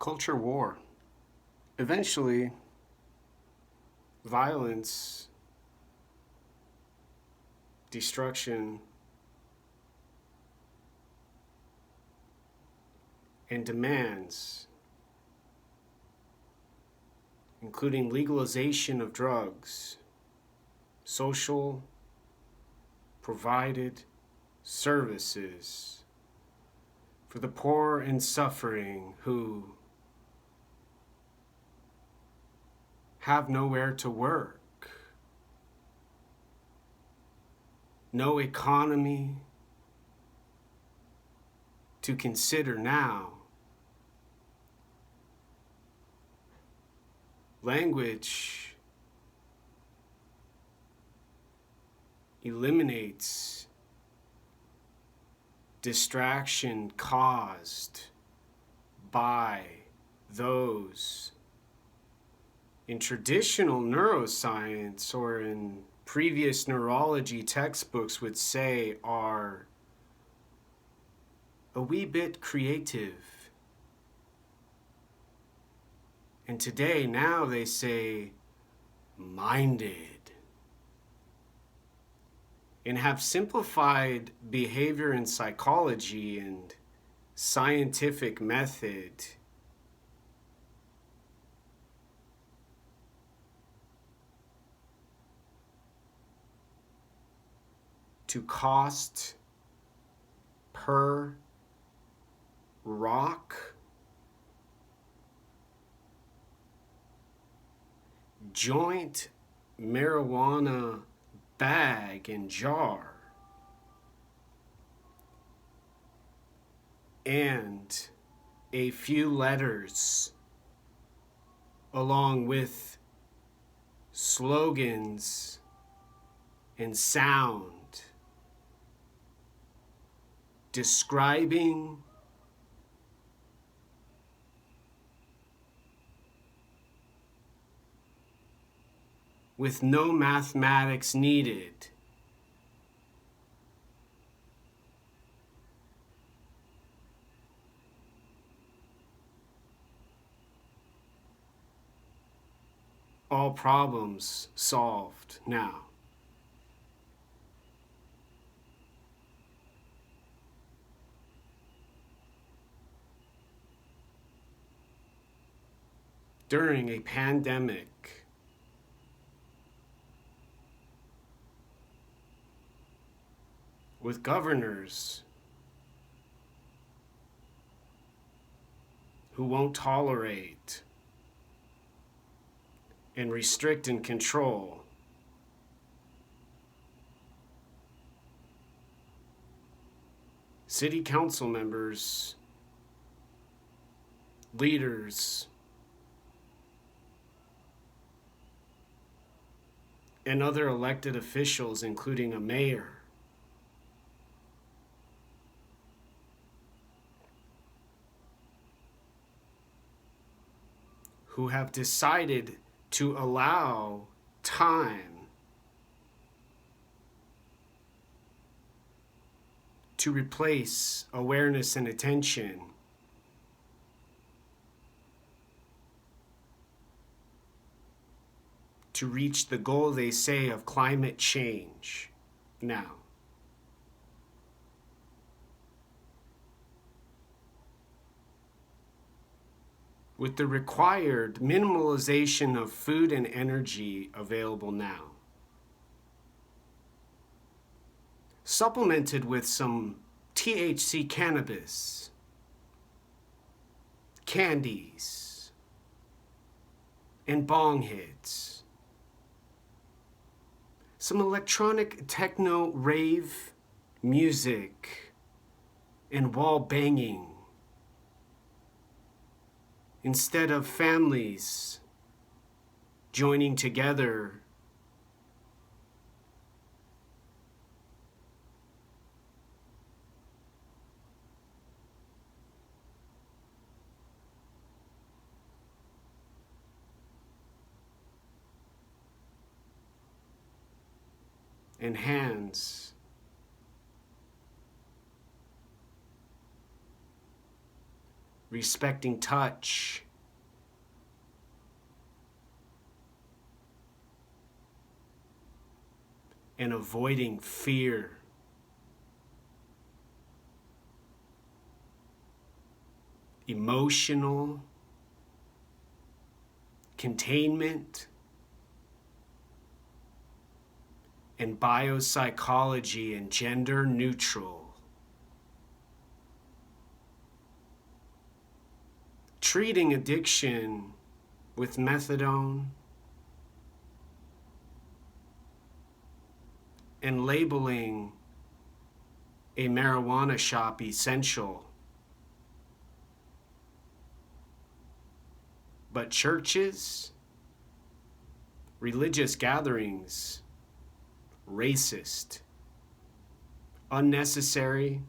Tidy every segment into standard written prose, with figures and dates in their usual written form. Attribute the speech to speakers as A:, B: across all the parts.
A: Culture war. Eventually, violence, destruction, and demands, including legalization of drugs, social, provided services for the poor and suffering who have nowhere to work, no economy to consider now. Language eliminates distraction caused by those in traditional neuroscience or in previous neurology textbooks would say are a wee bit creative. And today, now they say minded. And have simplified behavior and psychology and scientific method to cost per rock, joint, marijuana bag and jar, and a few letters along with slogans and sound describing with no mathematics needed all problems solved now. During a pandemic, with governors who won't tolerate and restrict and control, city council members, leaders, and other elected officials, including a mayor, who have decided to allow time to replace awareness and attention to reach the goal, they say, of climate change now. With the required minimalization of food and energy available now, supplemented with some THC cannabis, candies, and bong hits, some electronic techno rave music, and wall banging, instead of families joining together and hands respecting touch, and avoiding fear. Emotional containment and biopsychology and gender neutral. Treating addiction with methadone and labeling a marijuana shop essential. But churches, religious gatherings, racist, unnecessary,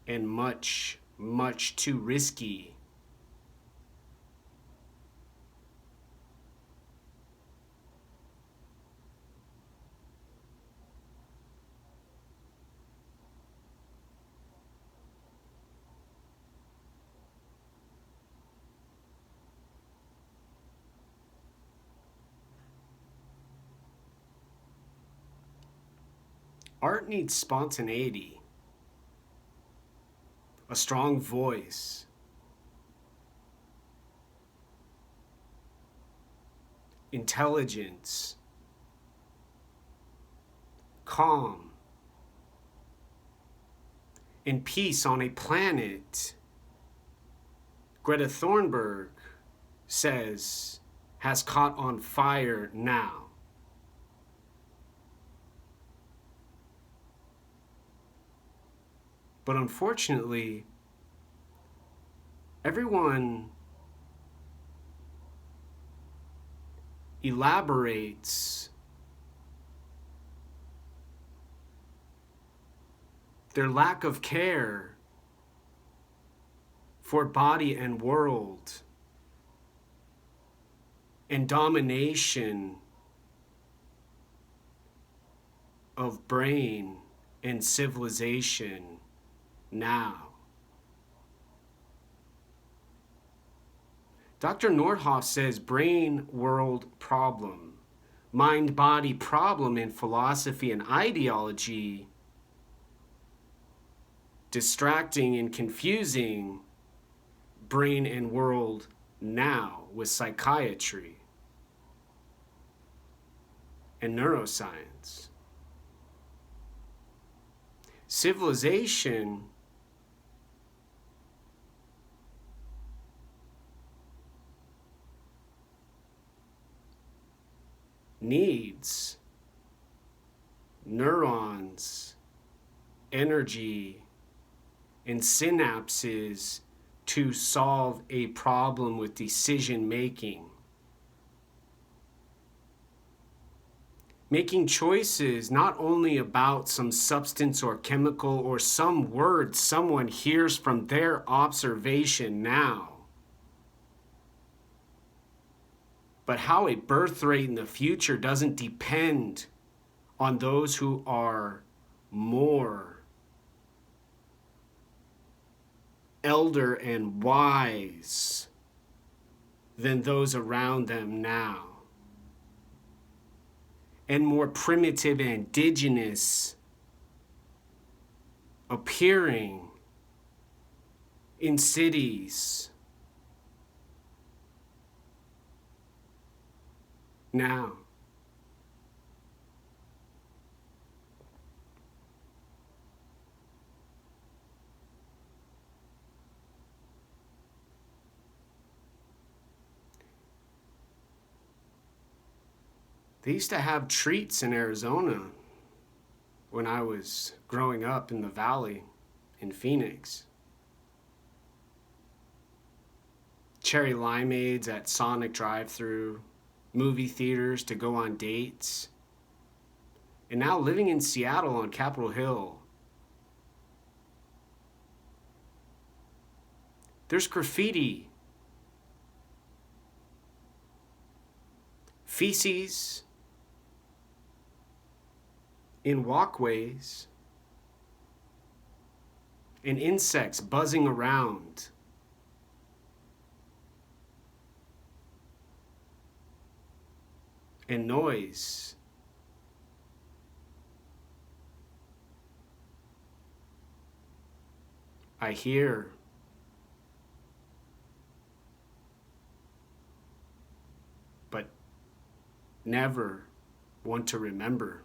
A: and much, much too risky. Art needs spontaneity, a strong voice, intelligence, calm, and peace on a planet Greta Thunberg says has caught on fire now. But unfortunately, everyone elaborates their lack of care for body and world and domination of brain and civilization now. Dr. Nordhoff says brain world problem, mind body problem in philosophy and ideology, distracting and confusing brain and world now with psychiatry and neuroscience. Civilization needs neurons, energy, and synapses to solve a problem with decision making. Making choices not only about some substance or chemical or some word someone hears from their observation now, but how a birth rate in the future doesn't depend on those who are more elder and wise than those around them now, and more primitive and indigenous appearing in cities now. They used to have treats in Arizona when I was growing up in the valley in Phoenix. Cherry limeades at Sonic drive-thru, movie theaters to go on dates. And now living in Seattle on Capitol Hill, there's graffiti, feces in walkways, and insects buzzing around. And noise. I hear. But never want to remember.